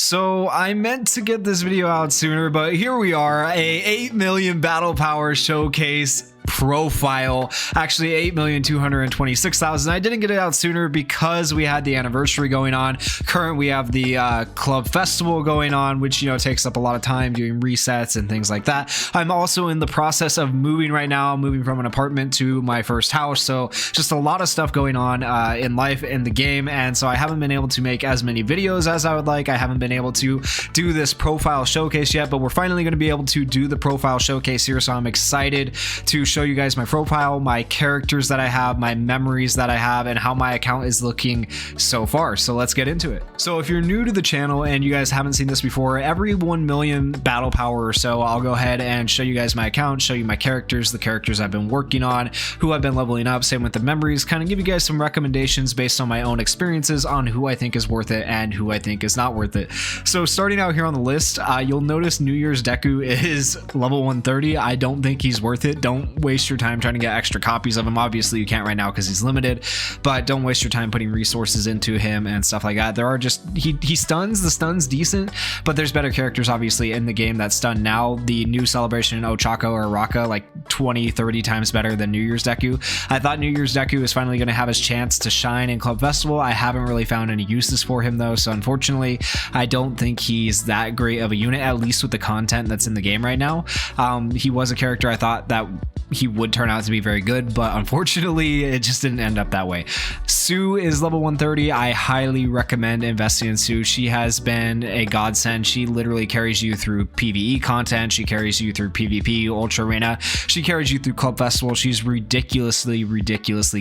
So I meant to get this video out sooner, but here we are, a 8 million battle power showcase profile, actually 8,226,000. I didn't get it out sooner because we had the anniversary going on. Current, we have the club festival going on, which takes up a lot of time doing resets and things like that. I'm also in the process of moving right now. I'm moving from an apartment to my first house, so just a lot of stuff going on in life, in the game, and so I haven't been able to make as many videos as I would like. I haven't been able to do this profile showcase yet, but we're finally going to be able to do the profile showcase here, so I'm excited to show you guys my profile, my characters that I have, my memories that I have, and how my account is looking so far. So let's get into it. So if you're new to the channel and you guys haven't seen this before, every 1 million battle power or so, I'll go ahead and show you guys my account, show you my characters, the characters I've been working on, who I've been leveling up, same with the memories, kind of give you guys some recommendations based on my own experiences on who I think is worth it and who I think is not worth it. So starting out here on the list, you'll notice New Year's Deku is level 130. I don't think he's worth it. Don't waste your time trying to get extra copies of him. Obviously you can't right now because he's limited, but don't waste your time putting resources into him and stuff like that. There are just he stuns, the stun's decent, but there's better characters obviously in the game that stun now. The new celebration Ochako or Raka, like 20-30 times better than New Year's Deku. I thought New Year's Deku is finally going to have his chance to shine in Club Festival. I haven't really found any uses for him though, so unfortunately I don't think he's that great of a unit, at least with the content that's in the game right now. He was a character I thought that he would turn out to be very good, but unfortunately it just didn't end up that way. Sue is level 130. I highly recommend investing in Sue. She has been a godsend. She literally carries you through PvE content. She carries you through PvP, Ultra Arena. She carries you through Club Festival. She's ridiculously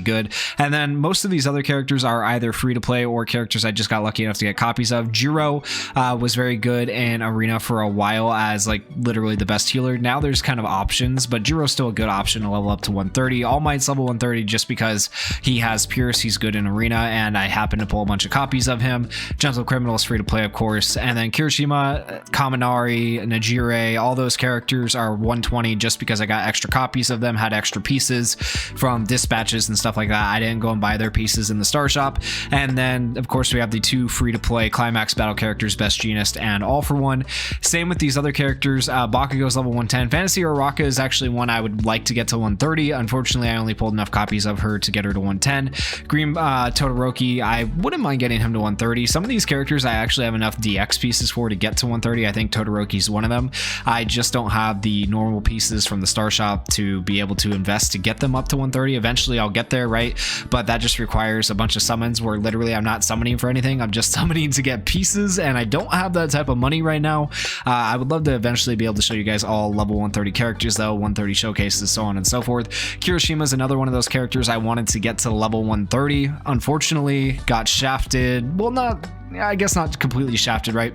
good. And then most of these other characters are either free to play or characters I just got lucky enough to get copies of. Jiro was very good in Arena for a while as like literally the best healer. Now there's kind of options, but Jiro's still a good option to level up to 130. All Might's level 130 just because he has Pierce. He's good in Arena, and I happen to pull a bunch of copies of him. Gentle Criminal is free to play, of course, and then Kirishima, Kaminari, Najire, all those characters are 120 just because I got extra copies of them, had extra pieces from dispatches and stuff like that. I didn't go and buy their pieces in the Star Shop. And then, of course, we have the two free to play Climax battle characters, Best Jeanist and All For One. Same with these other characters. Bakugo's level 110. Fantasy Uraraka is actually one I would like to get to 130. Unfortunately, I only pulled enough copies of her to get her to 110. Green Todoroki, I wouldn't mind getting him to 130. Some of these characters I actually have enough DX pieces for to get to 130. I think Todoroki's one of them. I just don't have the normal pieces from the Star Shop to be able to invest to get them up to 130. Eventually I'll get there, right? But that just requires a bunch of summons where literally I'm not summoning for anything. I'm just summoning to get pieces, and I don't have that type of money right now. I would love to eventually be able to show you guys all level 130 characters though, 130 showcases, so on and so forth. Kirishima is another one of those characters I wanted to get to level 130. Unfortunately, got shafted. Well, I guess not completely shafted, right?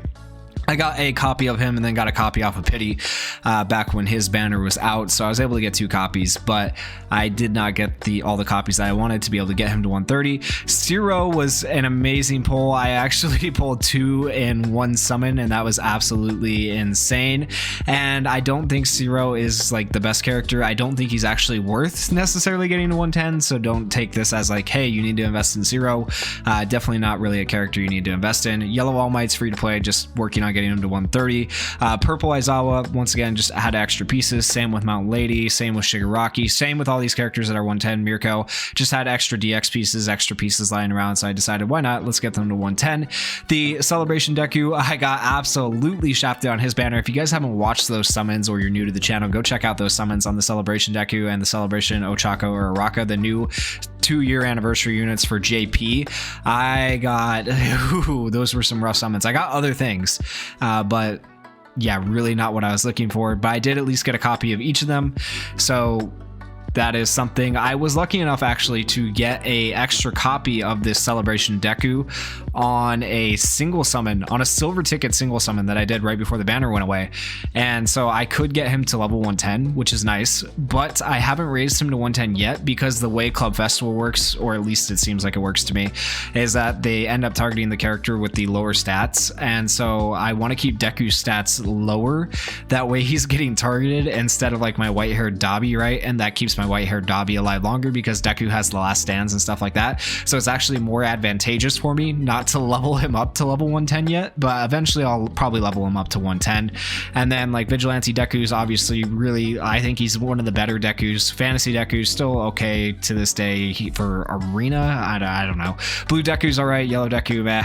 I got a copy of him and then got a copy off of Pity back when his banner was out, so I was able to get 2 copies, but I did not get all the copies that I wanted to be able to get him to 130. Zero was an amazing pull. I actually pulled 2 in 1 summon, and that was absolutely insane. And I don't think Zero is like the best character. I don't think he's actually worth necessarily getting to 110, so don't take this as like, hey, you need to invest in Zero. Definitely not really a character you need to invest in. Yellow All Might's free to play, just working on getting him to 130. Purple Aizawa, once again, just had extra pieces. Same with Mountain Lady, same with Shigaraki, same with all these characters that are 110. Mirko just had extra DX pieces, extra pieces lying around, so I decided why not, let's get them to 110. The Celebration Deku, I got absolutely shafted on his banner. If you guys haven't watched those summons or you're new to the channel, go check out those summons on the Celebration Deku and the Celebration Ochako or Araka, the new 2-year anniversary units for JP. I got those were some rough summons. I got other things, but yeah, really not what I was looking for, but I did at least get a copy of each of them, so that is something. I was lucky enough actually to get a extra copy of this Celebration Deku on a single summon, on a silver ticket single summon that I did right before the banner went away, and so I could get him to level 110, which is nice, but I haven't raised him to 110 yet because the way Club Festival works, or at least it seems like it works to me, is that they end up targeting the character with the lower stats, and so I want to keep Deku's stats lower, that way he's getting targeted instead of like my white-haired Dabi, right? And that keeps my white-haired Dabi alive longer because Deku has the last stands and stuff like that. So it's actually more advantageous for me not to level him up to level 110 yet, but eventually I'll probably level him up to 110. And then like Vigilante Deku's obviously really, I think he's one of the better Dekus. Fantasy Deku's still okay to this day. For Arena, I don't know. Blue Deku's all right. Yellow Deku, meh.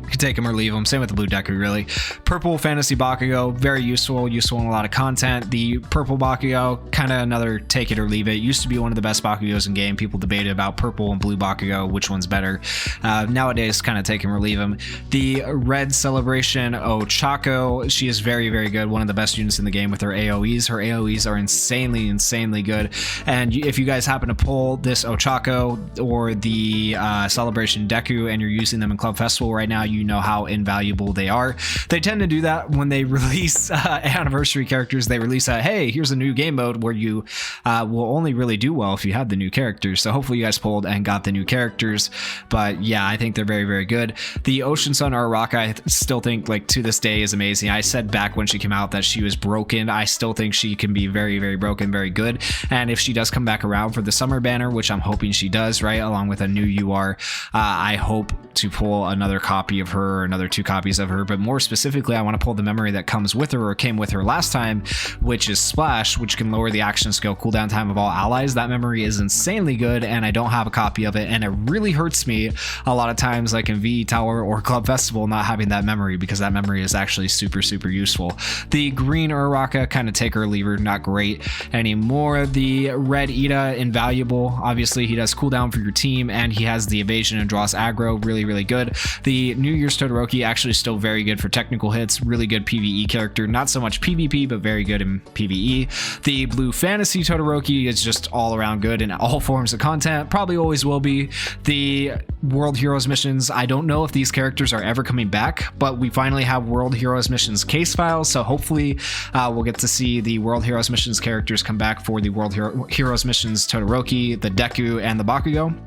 You can take him or leave him. Same with the blue Deku, really. Purple Fantasy Bakugo, very useful in a lot of content. The purple Bakugo, kind of another take it or leave it. Used to be one of the best Bakugos in game. People debated about purple and blue Bakugo, which one's better. Nowadays, kind of take him or leave him. The red Celebration Ochako, she is very, very good. One of the best units in the game with her AoEs. Her AoEs are insanely good. And if you guys happen to pull this Ochako or the Celebration Deku and you're using them in Club Festival right now, you know how invaluable they are. They tend to do that when they release anniversary characters. They release a, hey, here's a new game mode where you will only really do well if you have the new characters. So hopefully you guys pulled and got the new characters. But yeah, I think they're very, very good. The Ocean Sun Uraraka, I still think like to this day is amazing. I said back when she came out that she was broken. I still think she can be very, very broken, very good. And if she does come back around for the summer banner, which I'm hoping she does, right, along with a new UR, I hope to pull another copy of her, or another 2 copies of her. But more specifically, I want to pull the memory that comes with her or came with her last time, which is Splash, which can lower the action skill cooldown time of all allies. That memory is insanely good, and I don't have a copy of it, and it really hurts me a lot of times, like in VE Tower or Club Festival, not having that memory, because that memory is actually super useful. The green Uraraka, kind of take her or leave her, not great anymore. The red Ida, invaluable. Obviously, he does cooldown for your team, and he has the evasion and draws aggro, really good. The New Year's Todoroki, actually still very good for technical hits, really good PvE character, not so much PvP, but very good in PvE. The blue Fantasy Todoroki is just all around good in all forms of content, probably always will be. The World Heroes missions, I don't know if these characters are ever coming back, but we finally have World Heroes missions case files, so hopefully we'll get to see the World Heroes missions characters come back for the World Heroes missions Todoroki, the Deku, and the Bakugo.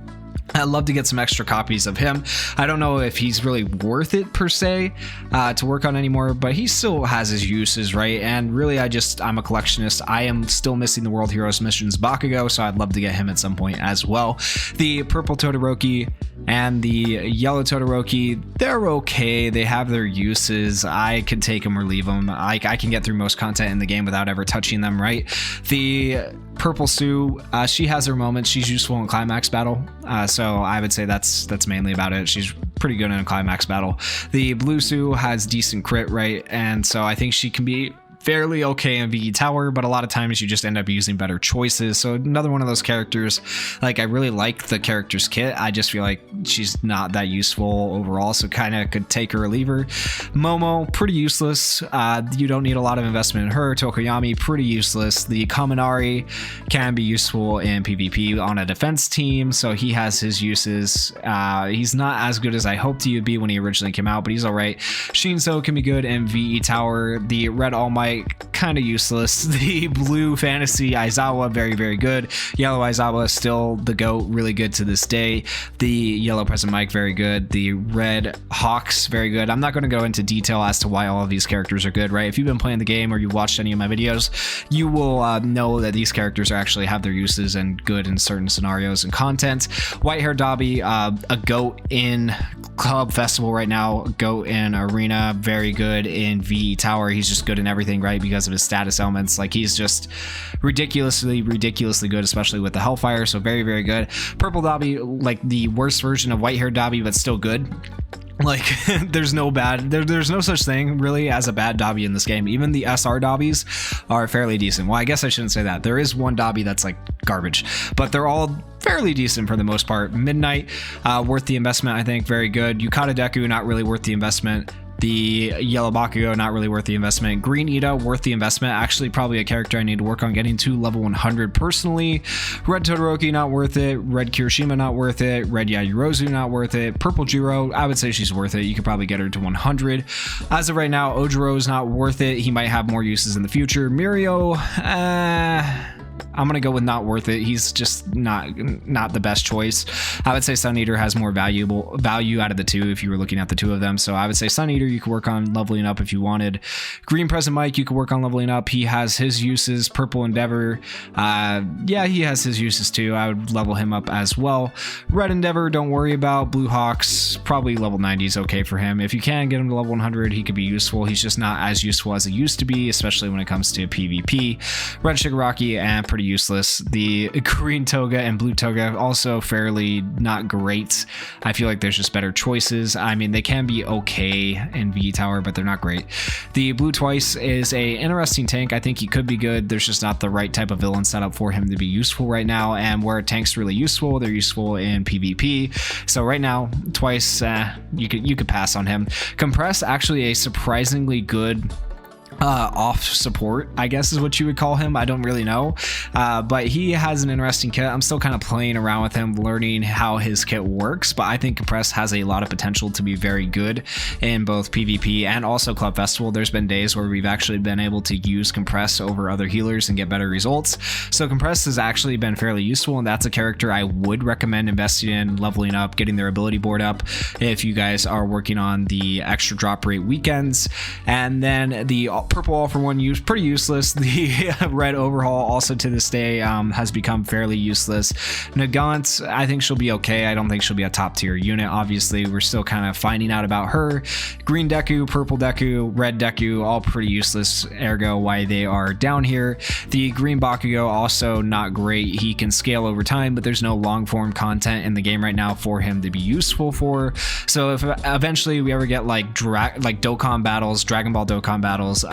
I'd love to get some extra copies of him. I don't know if he's really worth it per se to work on anymore, but he still has his uses, right? And really, I'm a collectionist. I am still missing the World Heroes Missions Bakugo, so I'd love to get him at some point as well. The purple Todoroki and the yellow Todoroki, they're okay. They have their uses. I can take them or leave them. I can get through most content in the game without ever touching them, right? The purple Sue, she has her moments. She's useful in climax battle, so I would say that's mainly about it. She's pretty good in a climax battle. The blue Sue has decent crit, right? And so I think she can be fairly okay in VE Tower, but a lot of times you just end up using better choices. So another one of those characters, like I really like the character's kit, I just feel like she's not that useful overall, so kind of could take her or leave her. Momo, pretty useless. You don't need a lot of investment in her. Tokoyami, pretty useless. The Kaminari can be useful in PvP on a defense team, so he has his uses. He's not as good as I hoped he would be when he originally came out, but he's all right. Shinso can be good in VE Tower. The red All Might, kind of useless. The blue Fantasy Aizawa, very good. Yellow Aizawa, still the GOAT, really good to this day. The yellow Present Mike, very good. The red Hawks, very good. I'm not going to go into detail as to why all of these characters are good, right? If you've been playing the game or you've watched any of my videos, you will know that these characters actually have their uses and good in certain scenarios and content. White Hair Dabi, a GOAT in Club Festival right now, GOAT in Arena, very good in VE Tower. He's just good in everything, right? Because of his status elements. Like, he's just ridiculously good, especially with the Hellfire. So very good. Purple Dabi, like the worst version of White Hair Dabi, but still good. Like, there's no such thing really as a bad Dabi in this game. Even the SR Dabis are fairly decent. Well, I guess I shouldn't say that. There is one Dabi that's like garbage, but they're all fairly decent for the most part. Midnight, worth the investment, I think, very good. Yukata Deku, not really worth the investment. The yellow Bakugo, not really worth the investment. Green Ida, worth the investment. Actually, probably a character I need to work on getting to level 100 personally. Red Todoroki, not worth it. Red Kirishima, not worth it. Red Yaoyorozu, not worth it. Purple Jiro, I would say she's worth it. You could probably get her to 100. As of right now, Ojiro is not worth it. He might have more uses in the future. Mirio, I'm I'm gonna go with not worth it. He's just not the best choice. I would say Sun Eater has more value out of the two if you were looking at the two of them. So I would say Sun Eater you could work on leveling up if you wanted. Green Present Mike you could work on leveling up. He has his uses. Purple Endeavor, yeah, he has his uses too. I would level him up as well. Red Endeavor, don't worry about. Blue Hawks, probably level 90 is okay for him. If you can get him to level 100, he could be useful. He's just not as useful as he used to be, especially when it comes to PvP. Red Shigaraki, and pretty useless. The Green Toga and Blue Toga, also fairly not great. I feel like there's just better choices. I mean, they can be okay in V Tower, but they're not great. The Blue Twice is a interesting tank. I think he could be good. There's just not the right type of villain setup for him to be useful right now, and where tank's really useful, they're useful in PvP. So right now, Twice, you could pass on him. Compress, actually a surprisingly good off support, I guess is what you would call him. I don't really know, but he has an interesting kit. I'm still kind of playing around with him, learning how his kit works, but I think Compress has a lot of potential to be very good in both PvP and also Club Festival. There's been days where we've actually been able to use Compress over other healers and get better results. So Compress has actually been fairly useful, and that's a character I would recommend investing in, leveling up, getting their ability board up if you guys are working on the extra drop rate weekends. And then the Purple All for One pretty useless. The Red Overhaul also to this day has become fairly useless. Nagant, I think she'll be okay. I don't think she'll be a top tier unit. Obviously, we're still kind of finding out about her. Green Deku, Purple Deku, Red Deku, all pretty useless, ergo why they are down here. The Green Bakugo, also not great. He can scale over time, but there's no long form content in the game right now for him to be useful for. So if eventually we ever get like Dokkan battles, Dragon Ball Dokkan battles,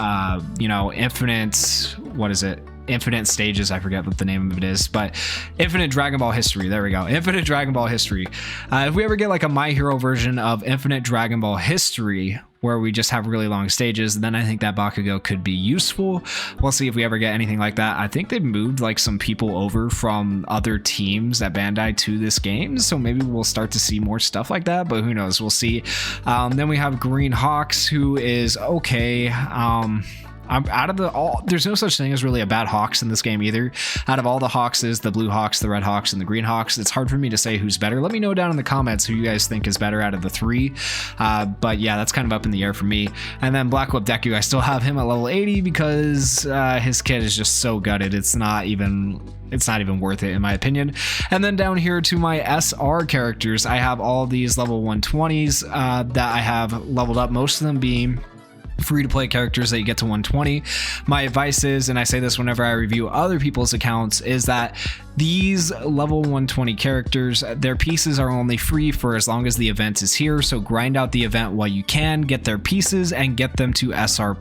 infinite stages, I forget what the name of it is, but Infinite Dragon Ball History, there we go, Infinite Dragon Ball History. If we ever get like a My Hero version of Infinite Dragon Ball History where we just have really long stages, then I think that Bakugo could be useful. We'll see if we ever get anything like that. I think they've moved like some people over from other teams at Bandai to this game, so maybe we'll start to see more stuff like that, but who knows, we'll see. Then we have Green Hawks, who is okay. There's no such thing as really a bad Hawks in this game either. Out of all the Hawkses, the Blue Hawks, the Red Hawks, and the Green Hawks, it's hard for me to say who's better. Let me know down in the comments who you guys think is better out of the three. But yeah, that's kind of up in the air for me. And then Black Whip Deku, I still have him at level 80 because his kit is just so gutted. It's not even worth it in my opinion. And then down here to my SR characters, I have all these level 120s that I have leveled up, most of them being free-to-play characters that you get to 120. My advice is, and I say this whenever I review other people's accounts, is that these level 120 characters, their pieces are only free for as long as the event is here, so grind out the event while you can, get their pieces, and get them to SR+.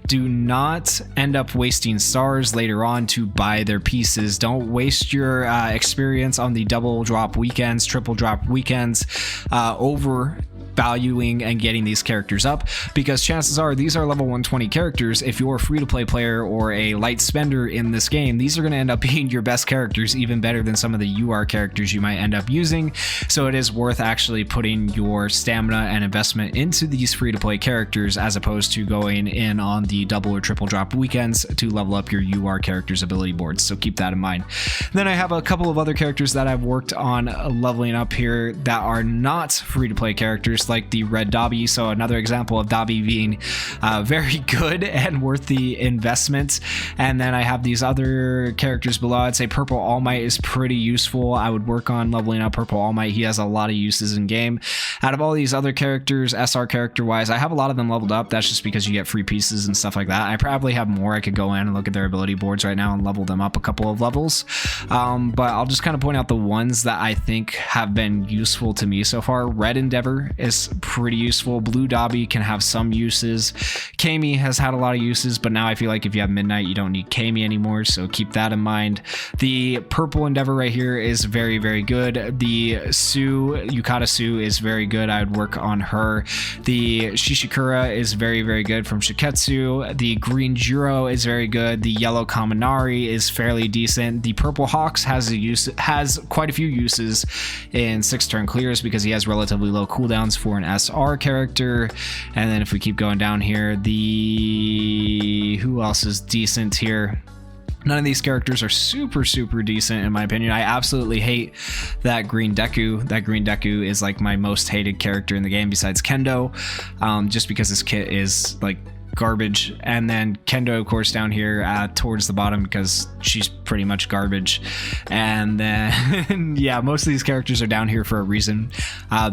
Do not end up wasting stars later on to buy their pieces. Don't waste your experience on the double drop weekends, triple drop weekends, over valuing and getting these characters up, because chances are these are level 120 characters. If you're a free-to-play player or a light spender in this game, these are going to end up being your best characters, even better than some of the UR characters you might end up using. So it is worth actually putting your stamina and investment into these free-to-play characters as opposed to going in on the double or triple drop weekends to level up your UR characters ability boards. So keep that in mind. Then I have a couple of other characters that I've worked on leveling up here that are not free-to-play characters, like the Red Dobby. So another example of Dobby being very good and worth the investment. And then I have these other characters below. I'd say Purple All Might is pretty useful. I would work on leveling up Purple All Might. He has a lot of uses in game. Out of all these other characters, SR character wise, I have a lot of them leveled up. That's just because you get free pieces and stuff like that. I probably have more. I could go in and look at their ability boards right now and level them up a couple of levels. But I'll just kind of point out the ones that I think have been useful to me so far. Red Endeavor is pretty useful. Blue Dobby can have some uses. Kami has had a lot of uses, but now I feel like if you have Midnight, you don't need Kami anymore, so keep that in mind. The Purple Endeavor right here is very, very good. The Sue, Yukata Sue, is very good. I would work on her. The Shishikura is very, very good from Shiketsu. The Green Juro is very good. The Yellow Kaminari is fairly decent. The Purple Hawks has quite a few uses in 6-turn clears because he has relatively low cooldowns for an SR character. And then if we keep going down here, who else is decent here? None of these characters are super decent in my opinion. I absolutely hate that Green Deku. That Green Deku is like my most hated character in the game besides Kendo, just because his kit is like garbage. And then Kendo, of course, down here towards the bottom because she's pretty much garbage. And then yeah, most of these characters are down here for a reason.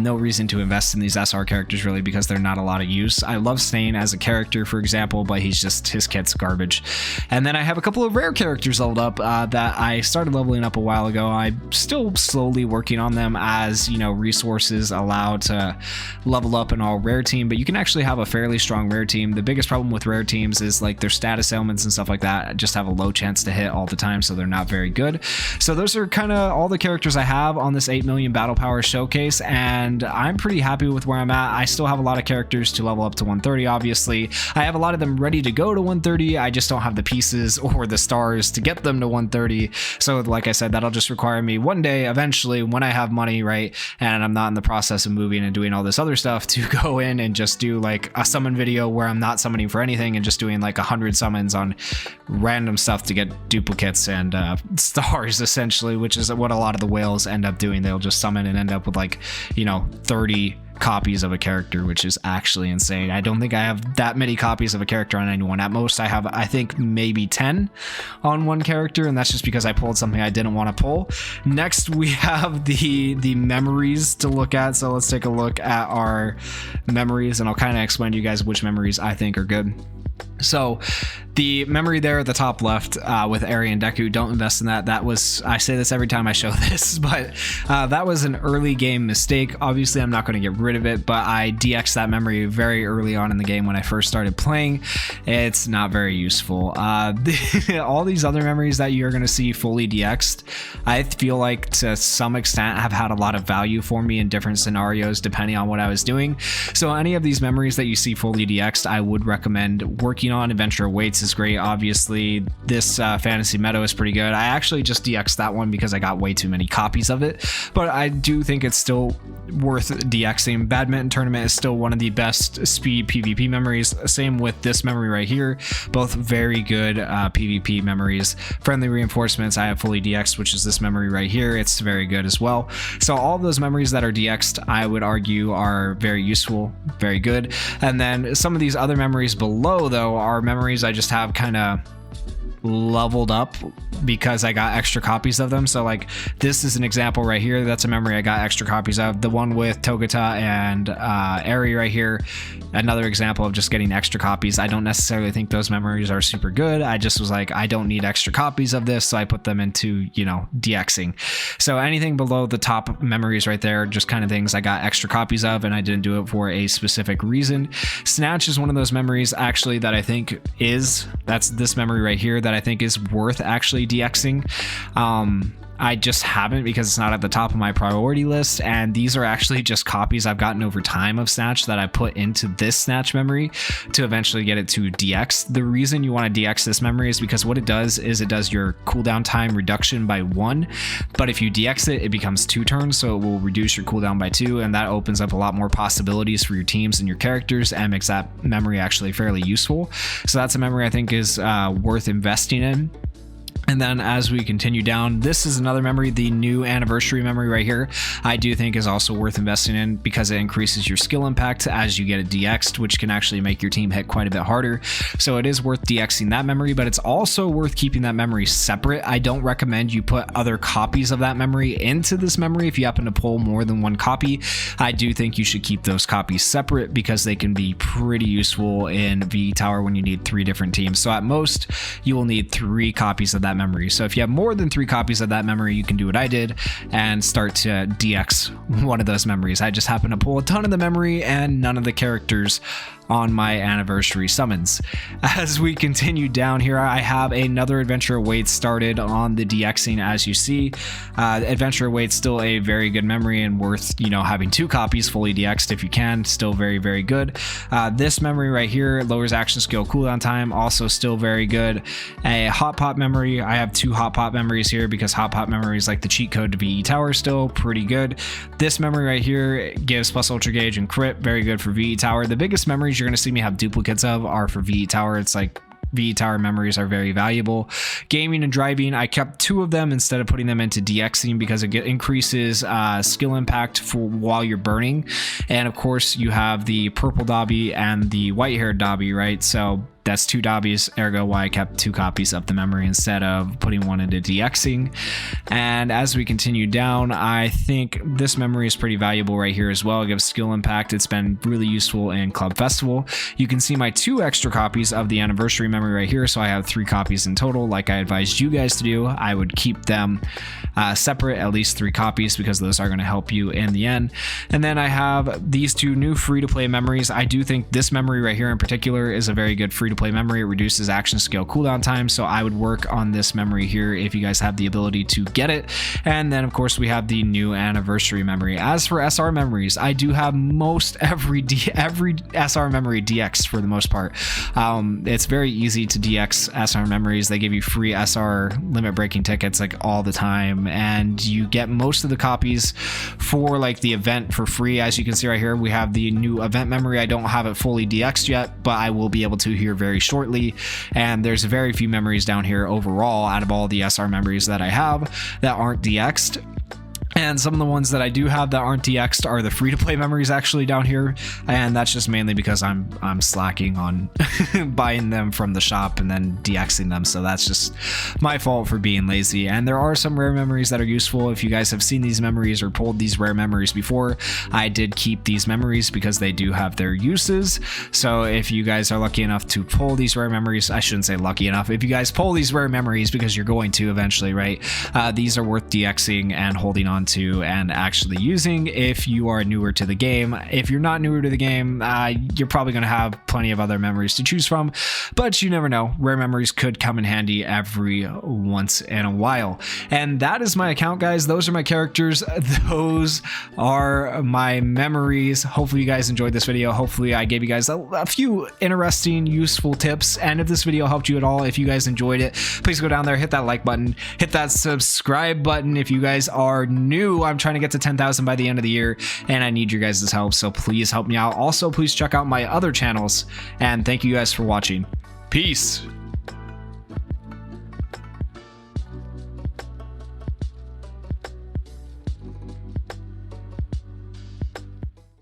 No reason to invest in these SR characters really, because they're not a lot of use. I love Stain as a character, for example, but his kit's garbage. And then I have a couple of rare characters leveled up that I started leveling up a while ago. I'm still slowly working on them as, you know, resources allow to level up an all rare team, but you can actually have a fairly strong rare team. The biggest problem with rare teams is like their status ailments and stuff like that just have a low chance to hit all the time, so they're not very good. So those are kind of all the characters I have on this 8 million battle power showcase, and I'm pretty happy with where I'm at. I still have a lot of characters to level up to 130. Obviously I have a lot of them ready to go to 130. I just don't have the pieces or the stars to get them to 130. So like I said, that'll just require me one day eventually, when I have money, right, and I'm not in the process of moving and doing all this other stuff, to go in and just do like a summon video where I'm not summoning for anything and just doing like 100 summons on random stuff to get duplicates and stars, essentially, which is what a lot of the whales end up doing. They'll just summon and end up with like, you know, 30 copies of a character, which is actually insane. I don't think I have that many copies of a character on anyone. At most I have, I think, maybe 10 on one character, and that's just because I pulled something I didn't want to pull. Next we have the memories to look at, so let's take a look at our memories, and I'll kind of explain to you guys which memories I think are good. So the memory there at the top left with Eri and Deku, don't invest in that. That was, I say this every time I show this, but that was an early game mistake. Obviously I'm not going to get rid of it, but I DX'd that memory very early on in the game when I first started playing. It's not very useful. All these other memories that you're going to see fully DX'd, I feel like to some extent have had a lot of value for me in different scenarios depending on what I was doing. So any of these memories that you see fully DX'd, I would recommend working on. Adventure Awaits is great. Obviously this Fantasy Meadow is pretty good. I actually just DX'd that one because I got way too many copies of it, but I do think it's still worth DXing. Badminton Tournament is still one of the best speed PvP memories. Same with this memory right here, both very good PvP memories. Friendly Reinforcements I have fully DX'd, which is this memory right here. It's very good as well. So all of those memories that are DX'd, I would argue, are very useful, very good. And then some of these other memories below though are memories I just have kind of leveled up because I got extra copies of them. So like this is an example right here. That's a memory I got extra copies of. The one with Togata and Eri right here, another example of just getting extra copies. I don't necessarily think those memories are super good. I just was like, I don't need extra copies of this, so I put them into, you know, DXing. So anything below the top memories right there, just kind of things I got extra copies of, and I didn't do it for a specific reason. Snatch is one of those memories actually that I think that's this memory right here that I think is worth actually DXing. I just haven't because it's not at the top of my priority list, and these are actually just copies I've gotten over time of Snatch that I put into this Snatch memory to eventually get it to DX. The reason you want to DX this memory is because what it does is it does your cooldown time reduction by 1, but if you DX it, it becomes 2 turns, so it will reduce your cooldown by 2, and that opens up a lot more possibilities for your teams and your characters and makes that memory actually fairly useful. So that's a memory I think is worth investing in. And then as we continue down, this is another memory, the new anniversary memory right here, I do think is also worth investing in because it increases your skill impact as you get it DX'd, which can actually make your team hit quite a bit harder. So it is worth DXing that memory, but it's also worth keeping that memory separate. I don't recommend you put other copies of that memory into this memory if you happen to pull more than one copy. I do think you should keep those copies separate because they can be pretty useful in VE Tower when you need 3 different teams. So at most, you will need 3 copies of that memory. So if you have more than 3 copies of that memory, you can do what I did and start to DX one of those memories. I just happened to pull a ton of the memory and none of the characters on my anniversary summons. As we continue down here, I have another Adventure Awaits started on the DXing. As you see, Adventure Awaits still a very good memory and worth, you know, having 2 copies fully DX'd if you can. Still very, very good. This memory right here lowers action skill cooldown time, also still very good. A Hot Pot memory, I have 2 Hot Pot memories here because Hot Pot memory is like the cheat code to VE Tower, still pretty good. This memory right here gives plus Ultra Gauge and crit, very good for VE Tower. The biggest memories you're going to see me have duplicates of are for VE Tower. It's like VE Tower memories are very valuable. Gaming and driving, I kept 2 of them instead of putting them into DXing because it increases skill impact for while you're burning. And of course you have the purple Dobby and the white-haired Dobby, right? So that's 2 Dobbies, ergo why I kept 2 copies of the memory instead of putting one into DXing. And as we continue down, I think this memory is pretty valuable right here as well. It gives skill impact. It's been really useful in Club Festival. You can see my 2 extra copies of the anniversary memory right here, so I have 3 copies in total. Like I advised you guys to do, I would keep them separate, at least 3 copies, because those are going to help you in the end. And then I have these 2 new free-to-play memories. I do think this memory right here in particular is a very good free-to-play memory. It reduces action scale cooldown time, so I would work on this memory here if you guys have the ability to get it. And then of course we have the new anniversary memory. As for SR memories, I do have most every SR memory DX for the most part. It's very easy to DX SR memories. They give you free SR limit breaking tickets like all the time, and you get most of the copies for like the event for free. As you can see right here, we have the new event memory. I don't have it fully DX'd yet, but I will be able to here very shortly. And there's very few memories down here overall out of all the SR memories that I have that aren't DX'd. And some of the ones that I do have that aren't DX'd are the free-to-play memories actually down here, and that's just mainly because I'm slacking on buying them from the shop and then DXing them, so that's just my fault for being lazy. And there are some rare memories that are useful. If you guys have seen these memories or pulled these rare memories before, I did keep these memories because they do have their uses. So if you guys are lucky enough to pull these rare memories, I shouldn't say lucky enough, if you guys pull these rare memories, because you're going to eventually, right? These are worth DXing and holding on to and actually using if you are newer to the game. If you're not newer to the game, you're probably going to have plenty of other memories to choose from, but you never know. Rare memories could come in handy every once in a while. And that is my account, guys. Those are my characters. Those are my memories. Hopefully you guys enjoyed this video. Hopefully I gave you guys a few interesting, useful tips. And if this video helped you at all, if you guys enjoyed it, please go down there, hit that like button, hit that subscribe button. If you guys are new, I'm trying to get to 10,000 by the end of the year, and I need your guys' help, so please help me out. Also, please check out my other channels, and thank you guys for watching. Peace.